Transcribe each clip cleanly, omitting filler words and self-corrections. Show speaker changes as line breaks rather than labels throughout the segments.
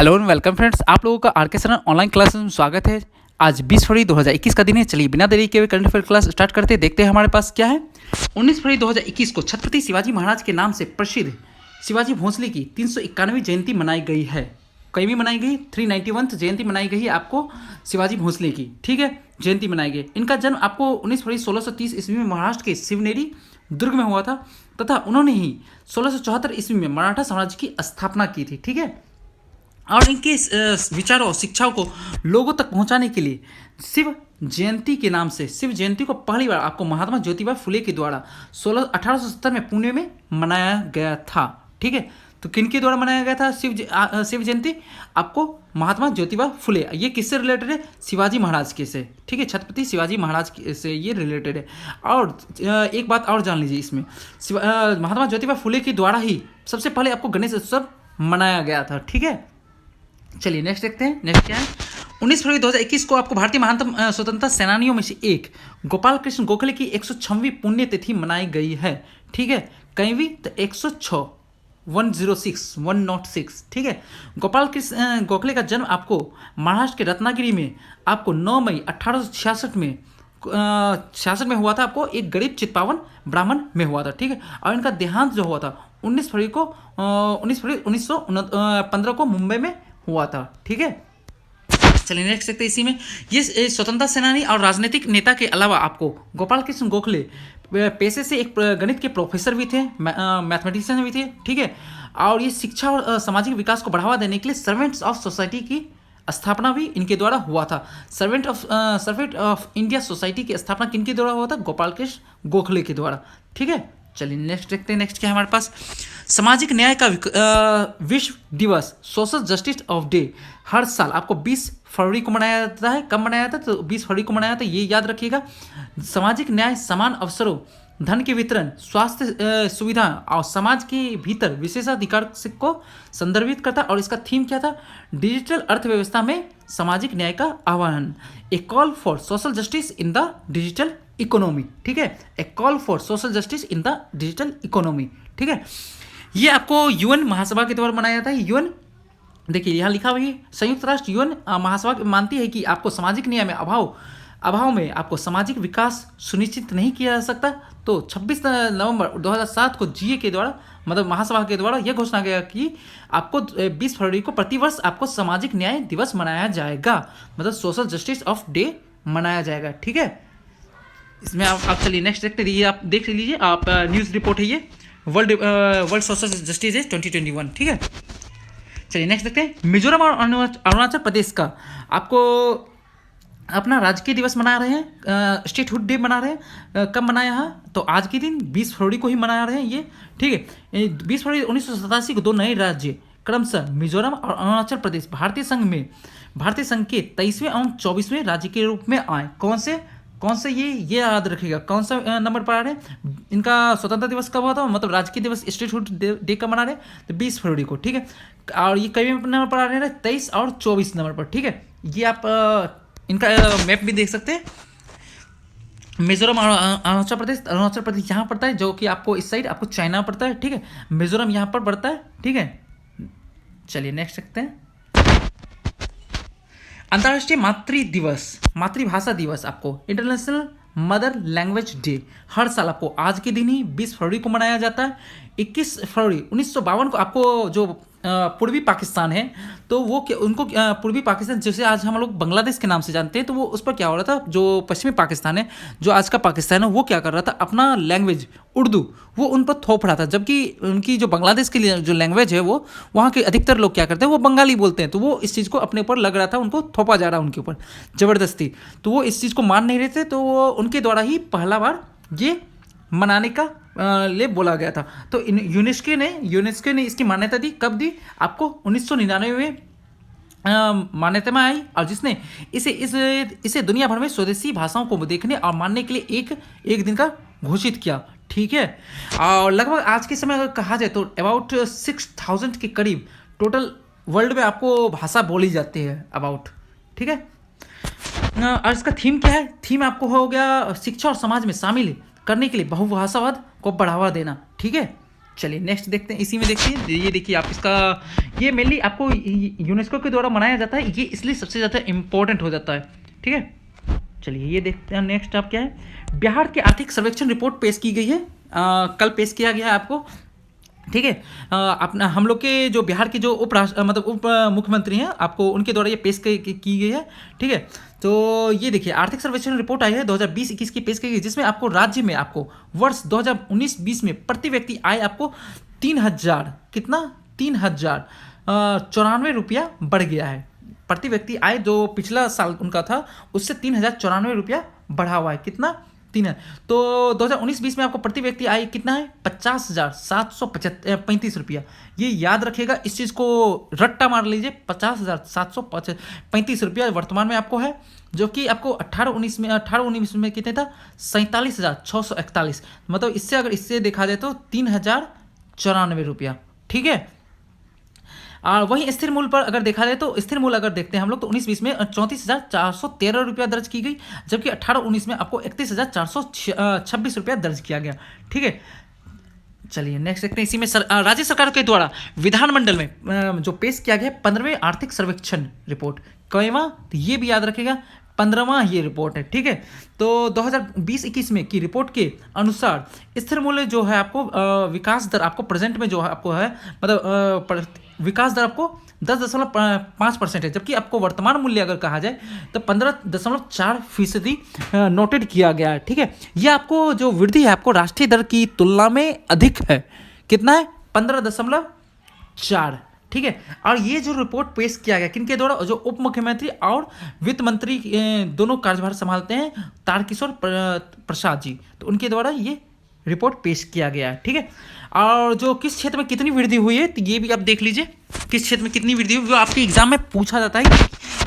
Hello and welcome friends, आप लोगों का आर.के. सरन ऑनलाइन क्लासेस में स्वागत है। आज 20 फरवरी 2021 का दिन है। चलिए बिना देरी के हुए करंट अफेयर क्लास स्टार्ट करते हैं। देखते हैं हमारे पास क्या है। 19 फरवरी 2021 को छत्रपति शिवाजी महाराज के नाम से प्रसिद्ध शिवाजी भोंसले की 391वीं जयंती मनाई गई है। कईवीं मनाई गई? 391th जयंती मनाई गई है आपको शिवाजी भोंसले की, ठीक है, जयंती मनाई गई। इनका जन्म आपको 19 फरवरी 1630 ईस्वी में महाराष्ट्र के शिवनेरी दुर्ग में हुआ था तथा उन्होंने ही 1674 ईस्वी में मराठा साम्राज्य की स्थापना की थी, ठीक है। और इनके विचारों और शिक्षाओं को लोगों तक पहुंचाने के लिए शिव जयंती के नाम से शिव जयंती को पहली बार आपको महात्मा ज्योतिबा फुले के द्वारा 1870 में पुणे में मनाया गया था, ठीक है। तो किन के द्वारा मनाया गया था शिव जयंती? आपको महात्मा ज्योतिबा फुले। ये किससे रिलेटेड है? शिवाजी महाराज के से, ठीक है, छत्रपति शिवाजी महाराज से ये रिलेटेड है। और एक बात और जान लीजिए इसमें, महात्मा ज्योतिबा फुले के द्वारा ही सबसे पहले आपको गणेश उत्सव मनाया गया था, ठीक है। चलिए नेक्स्ट देखते हैं। नेक्स्ट क्या है? 19 फरवरी 2021 को आपको भारतीय महानतम स्वतंत्रता सेनानियों में से एक गोपाल कृष्ण गोखले की 106वीं पुण्यतिथि मनाई गई है, ठीक है। कईवीं? तो 106 106, ठीक है। गोपाल कृष्ण गोखले का जन्म आपको महाराष्ट्र के रत्नागिरी में आपको 9 मई 1866 में 66 में हुआ था। आपको एक गरीब चित्पावन ब्राह्मण में हुआ था, ठीक है। और इनका देहांत जो हुआ था 19 फरवरी 1915 को मुंबई में हुआ था, ठीक है। चलिए नेक्स्ट देखते हैं। इसी में ये स्वतंत्रता सेनानी और राजनीतिक नेता के अलावा आपको गोपाल कृष्ण गोखले पेशे से एक गणित के प्रोफेसर भी थे, मैथमेटिशियन भी थे, ठीक है। और ये शिक्षा और सामाजिक विकास को बढ़ावा देने के लिए सर्वेंट्स ऑफ सोसाइटी की स्थापना भी इनके द्वारा हुआ था। सर्वेंट ऑफ इंडिया सोसाइटी की स्थापना किनके द्वारा हुआ था? गोपाल कृष्ण गोखले के द्वारा, ठीक है। चलिए नेक्स्ट देखते हैं। नेक्स्ट क्या है हमारे पास? सामाजिक न्याय का विश्व दिवस, सोशल जस्टिस ऑफ डे, हर साल आपको 20 फरवरी को मनाया जाता है। कब मनाया जाता है? तो 20 फरवरी को मनाया जाता है, ये याद रखिएगा। सामाजिक न्याय, समान अवसरों, धन के वितरण, स्वास्थ्य सुविधा और समाज के भीतर विशेषाधिकार को संदर्भित करता है। और इसका थीम क्या था? डिजिटल अर्थव्यवस्था में सामाजिक न्याय का आह्वान, a call for social justice in the digital economy, ठीक है। A call for social justice in the digital economy, ठीक है। ये आपको यूएन महासभा के द्वारा मनाया जाता है। यूएन, देखिए यहाँ लिखा हुआ है, संयुक्त राष्ट्र यूएन महासभा मानती है कि आपको सामाजिक न्याय में अभाव में आपको सामाजिक विकास सुनिश्चित नहीं किया जा सकता। तो 26 नवंबर 2007 को जीए के द्वारा, मतलब महासभा के द्वारा यह घोषणा किया कि आपको 20 फरवरी को प्रतिवर्ष आपको सामाजिक न्याय दिवस मनाया जाएगा, मतलब सोशल जस्टिस ऑफ डे मनाया जाएगा, ठीक है। इसमें आप चलिए नेक्स्ट देखते रहिए। आप देख लीजिए, आप न्यूज़ रिपोर्ट है ये, वर्ल्ड सोशल जस्टिस डे 2021, ठीक है। चलिए नेक्स्ट देखते हैं। मिजोरम और अरुणाचल प्रदेश का आपको अपना राजकीय दिवस मना रहे हैं, स्टेटहुड डे मना रहे हैं। कब मनाया है? तो आज के दिन 20 फरवरी को ही मना रहे हैं ये, ठीक है। 20 फरवरी 1987 को दो नए राज्य क्रमशः मिजोरम और अरुणाचल प्रदेश भारतीय संघ के 23वें एवं 24वें राज्य के रूप में आए। कौन से ये याद रखिएगा, कौन सा नंबर पर आ रहे हैं? इनका स्वतंत्रता दिवस कब हुआ था, मतलब राजकीय दिवस स्टेटहुड डे कब मना रहे हैं? तो 20 फरवरी को, ठीक है। और ये कई नंबर पर आ रहे हैं? 23 और 24 नंबर पर, ठीक है। ये आप इनका मैप भी देख सकते हैं। मिजोरम और अरुणाचल प्रदेश यहाँ पड़ता है, जो कि आपको इस साइड आपको चाइना पड़ता है, ठीक है। मिजोरम यहाँ पर पड़ता है, ठीक है। चलिए नेक्स्ट देखते हैं। अंतर्राष्ट्रीय मातृभाषा दिवस आपको इंटरनेशनल मदर लैंग्वेज डे हर साल आपको आज के दिन ही 20 फरवरी को मनाया जाता है। 21 फरवरी 1952 को आपको जो पूर्वी पाकिस्तान है, तो वो उनको पूर्वी पाकिस्तान जैसे आज हम लोग बांग्लादेश के नाम से जानते हैं, तो वो उस पर क्या हो रहा था, जो पश्चिमी पाकिस्तान है, जो आज का पाकिस्तान है, वो क्या कर रहा था, अपना लैंग्वेज उर्दू वो उन पर थोप रहा था। जबकि उनकी जो बांग्लादेश की जो लैंग्वेज है, वो वहाँ के अधिकतर लोग क्या करते हैं, वो बंगाली बोलते हैं। तो वो इस चीज़ को अपने ऊपर लग रहा था, उनको थोपा जा रहा उनके ऊपर ज़बरदस्ती। तो वो इस चीज़ को मान नहीं रहे थे, तो वो उनके द्वारा ही पहला बार ये मनाने का लिए बोला गया था। तो यूनेस्को ने इसकी मान्यता दी। कब दी? आपको 1999 में मान्यता में आई, और जिसने इसे दुनिया भर में स्वदेशी भाषाओं को देखने और मानने के लिए एक दिन का घोषित किया, ठीक है। और लगभग आज के समय अगर कहा जाए तो अबाउट 6000 के करीब टोटल वर्ल्ड में आपको भाषा बोली जाती है अबाउट, ठीक है। और इसका थीम क्या है? थीम आपको हो गया शिक्षा और समाज में शामिल करने के लिए बहुभाषावाद को बढ़ावा देना, ठीक है। चलिए नेक्स्ट देखते हैं, इसी में देखते हैं, ये देखिए आप इसका, ये मेनली आपको यूनेस्को के द्वारा मनाया जाता है, ये इसलिए सबसे ज़्यादा इम्पोर्टेंट हो जाता है, ठीक है। चलिए ये देखते हैं नेक्स्ट आप क्या है, बिहार की आर्थिक सर्वेक्षण रिपोर्ट पेश की गई है, कल पेश किया गया है आपको, ठीक है। अपना हम लोग के जो बिहार के जो मतलब उप मुख्यमंत्री हैं, आपको उनके द्वारा ये पेश की गई है, ठीक है। तो ये देखिए आर्थिक सर्वेक्षण रिपोर्ट आई है 2020-21 की पेश की गई, जिसमें आपको राज्य में आपको वर्ष 2019-20 में प्रति व्यक्ति आय आपको 3,000 कितना 3,094 रुपया बढ़ गया है। प्रति व्यक्ति आय जो पिछला साल उनका था उससे 3,094 रुपया बढ़ा हुआ है, कितना 3 है। तो 2019-20 में आपको प्रति व्यक्ति आय कितना है 50,735 रुपया। ये याद रखिएगा, इस चीज़ को रट्टा मार लीजिए, 50,735 रुपया वर्तमान में आपको है, जो कि आपको 18-19 में कितने था 47,641, मतलब इससे अगर इससे देखा जाए तो 3,094 रुपया, ठीक है। और वहीं स्थिर मूल्य पर अगर देखा जाए तो स्थिर मूल्य अगर देखते हैं हम लोग तो 19-20 में 34,413 रुपया दर्ज की गई, जबकि 18-19 में आपको 31,426 रुपया दर्ज किया गया, ठीक है। चलिए नेक्स्ट देखते हैं, इसी में राज्य सरकार के द्वारा विधानमंडल में जो पेश किया गया 15वें आर्थिक सर्वेक्षण रिपोर्ट, कईवां तो ये भी याद रखेगा 15वां ये रिपोर्ट है, ठीक है। तो 2020-21 में की रिपोर्ट के अनुसार स्थिर मूल्य जो है आपको विकास दर आपको प्रेजेंट में जो है आपको है, मतलब विकास दर आपको 10.5% है, जबकि आपको वर्तमान मूल्य अगर कहा जाए तो 15.4% नोटेड किया गया है, ठीक है। यह आपको जो वृद्धि है आपको राष्ट्रीय दर की तुलना में अधिक है, कितना है 15.4, ठीक है। और ये जो रिपोर्ट पेश किया गया किनके द्वारा, जो उप मुख्यमंत्री और वित्त मंत्री दोनों कार्यभार संभालते हैं तारकिशोर प्रसाद जी, तो उनके द्वारा ये रिपोर्ट पेश किया गया है, ठीक है। और जो किस क्षेत्र में कितनी वृद्धि हुई है तो ये भी आप देख लीजिए, किस क्षेत्र में कितनी वृद्धि हुई, वो आपके एग्जाम में पूछा जाता है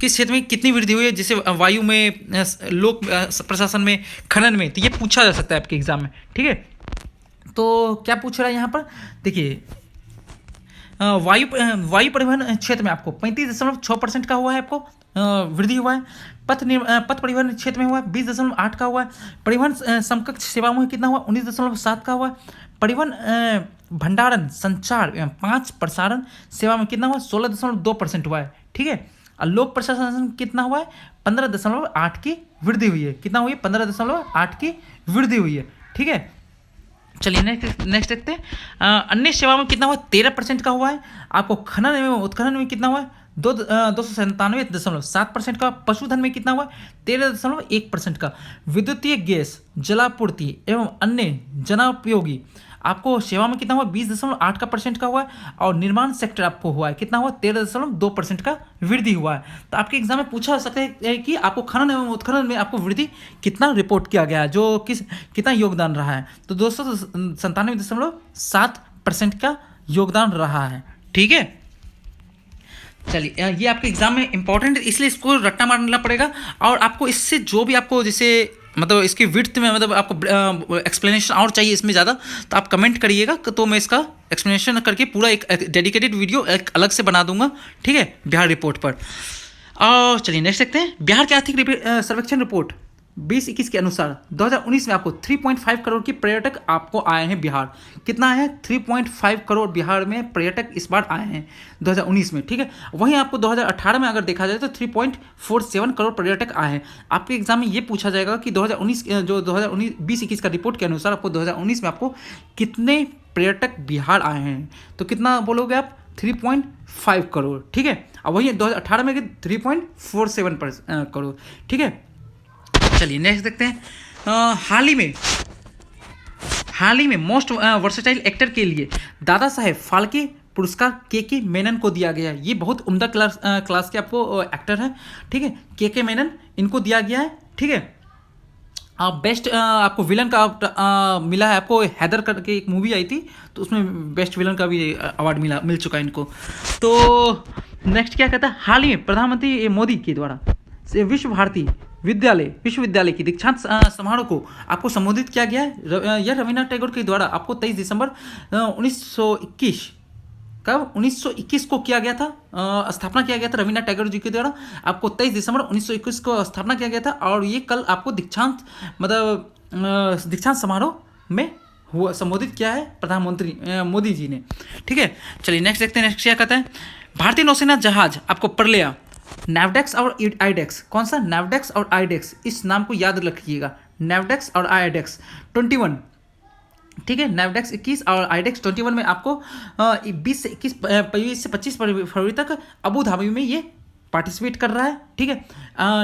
किस क्षेत्र में कितनी वृद्धि हुई है, जैसे वायु में, लोक प्रशासन में, खनन में, तो ये पूछा जा सकता है आपके एग्जाम में, ठीक है। तो क्या पूछ रहा है यहाँ पर देखिए, वायु परिवहन क्षेत्र में आपको 35.6% का हुआ है, आपको वृद्धि हुआ है। पथ परिवहन क्षेत्र में हुआ है 20.8 का हुआ है। परिवहन समकक्ष सेवाओं में कितना हुआ 19.7 का हुआ है। परिवहन भंडारण संचार एवं 5 प्रसारण सेवा में कितना हुआ 16.2% हुआ है, ठीक है। और लोक प्रशासन कितना हुआ है 15.8 की वृद्धि हुई है, कितना हुई है 15.8 की वृद्धि हुई है, ठीक है। चलिए नेक्स्ट देखते हैं, अन्य सेवा में कितना हुआ 13% का हुआ है। आपको खनन एवं उत्खनन में कितना हुआ है 297.7% का। पशुधन में कितना हुआ 13.1% का। विद्युतीय गैस जलापूर्ति एवं अन्य जनोपयोगी आपको सेवा में कितना हुआ 20.8% का हुआ है। और निर्माण सेक्टर आपको हुआ है कितना हुआ 13.2% का वृद्धि हुआ है। तो आपके एग्जाम में पूछा जा सकता है कि आपको खनन एवं उत्खनन में आपको वृद्धि कितना रिपोर्ट किया गया है, जो कितना योगदान रहा है, तो 297.7% का योगदान रहा है, ठीक है। चलिए ये आपके एग्जाम में इंपॉर्टेंट है, इसलिए इसको रट्टा मारना पड़ेगा। और आपको इससे जो भी आपको जैसे मतलब इसकी विड्थ में मतलब आपको एक्सप्लेनेशन और चाहिए इसमें ज़्यादा, तो आप कमेंट करिएगा, तो मैं इसका एक्सप्लेनेशन करके पूरा एक डेडिकेटेड वीडियो एक अलग से बना दूंगा, ठीक है, बिहार रिपोर्ट पर। और चलिए नेक्स्ट देखते हैं, बिहार के आर्थिक सर्वेक्षण रिपोर्ट 2021 के अनुसार 2019 में आपको 3.5 करोड़ की पर्यटक आपको आए हैं बिहार। कितना आए हैं 3.5 करोड़ बिहार में पर्यटक इस बार आए हैं 2019 में, ठीक है। वहीं आपको 2018 में अगर देखा जाए तो 3.47 करोड़ पर्यटक आए हैं। आपके एग्जाम में ये पूछा जाएगा कि 2019 जो 2019-2021 का रिपोर्ट के अनुसार आपको 2019 में आपको कितने पर्यटक बिहार आए हैं, तो कितना बोलोगे आप 3.5 करोड़, ठीक है। और वही 2018 में 3.47 करोड़, ठीक है। चलिए नेक्स्ट देखते हैं, हाल ही में मोस्ट वर्सेटाइल एक्टर के लिए दादा साहेब फाल्के पुरस्कार के मेनन को दिया गया है। ये बहुत उम्दा क्लास के आपको एक्टर है, ठीक है, के मेनन इनको दिया गया है, ठीक है। बेस्ट आपको विलन का मिला है, आपको हैदर करके एक मूवी आई थी तो उसमें बेस्ट विलन का भी अवार्ड मिल चुका है इनको। तो नेक्स्ट क्या कहता है, हाल ही में प्रधानमंत्री मोदी के द्वारा विश्व भारती विश्वविद्यालय की दीक्षांत समारोह को आपको संबोधित किया गया है। यह रविन्द्रनाथ टैगोर के द्वारा आपको 23 दिसंबर 1921 को किया गया था, स्थापना किया गया था रविन्द्रनाथ टैगोर जी के द्वारा। आपको 23 दिसंबर 1921 को स्थापना किया गया था और ये कल आपको दीक्षांत समारोह में हुआ संबोधित किया है प्रधानमंत्री मोदी जी ने। ठीक है, चलिए नेक्स्ट देखते हैं, नेक्स्ट क्या कहता है। भारतीय नौसेना जहाज आपको पढ़ लिया, नैवडेक्स और आईडेक्स, कौन सा नैवडेक्स और आईडेक्स, इस नाम को याद रखिएगा, नैवडेक्स और आईडेक्स 21, ठीक है, नैवडेक्स 21 और आईडेक्स 21 में आपको 20 से 25 फरवरी तक अबू धाबी में ये पार्टिसिपेट कर रहा है। ठीक है,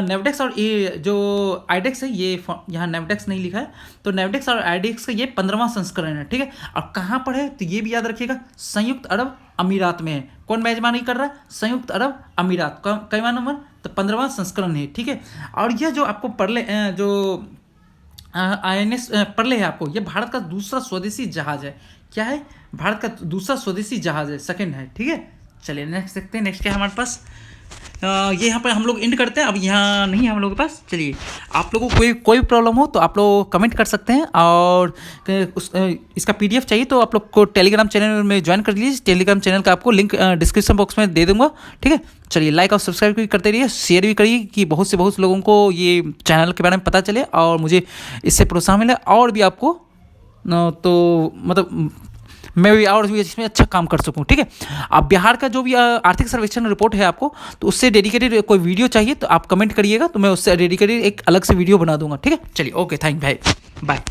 नेवडेक्स और ये जो आईडेक्स है, ये यहाँ नेवडेक्स नहीं लिखा है, तो नेवडेक्स और आईडेक्स का ये 15वां संस्करण है। ठीक है, और कहाँ पर है तो ये भी याद रखिएगा, संयुक्त अरब अमीरात में है। कौन मेजबानी कर रहा है, संयुक्त अरब अमीरात। कईवां नंबर, तो 15वां संस्करण है। ठीक है, और यह जो आपको परले जो INS परले है आपको, ये भारत का दूसरा स्वदेशी जहाज है। क्या है, भारत का दूसरा स्वदेशी जहाज है, सेकंड है। ठीक है, चलिए नेक्स्ट देखते हैं, नेक्स्ट क्या है हमारे पास। ये यहाँ पर हम लोग एंड करते हैं, अब यहाँ नहीं है हम लोगों के पास। चलिए, आप लोगों को कोई प्रॉब्लम हो तो आप लोग कमेंट कर सकते हैं, और इसका PDF चाहिए तो आप लोग को टेलीग्राम चैनल में ज्वाइन कर लीजिए। टेलीग्राम चैनल का आपको लिंक डिस्क्रिप्शन बॉक्स में दे दूंगा। ठीक है, चलिए लाइक और सब्सक्राइब भी करते रहिए, शेयर भी करिए कि बहुत से लोगों को ये चैनल के बारे में पता चले और मुझे इससे प्रोत्साहन मिले, और भी आपको तो मतलब मैं भी और भी इसमें अच्छा काम कर सकूं। ठीक है, आप बिहार का जो भी आर्थिक सर्वेक्षण रिपोर्ट है आपको, तो उससे डेडिकेटेड कोई वीडियो चाहिए तो आप कमेंट करिएगा, तो मैं उससे डेडिकेटेड एक अलग से वीडियो बना दूंगा। ठीक है, चलिए ओके, थैंक यू भाई, बाय।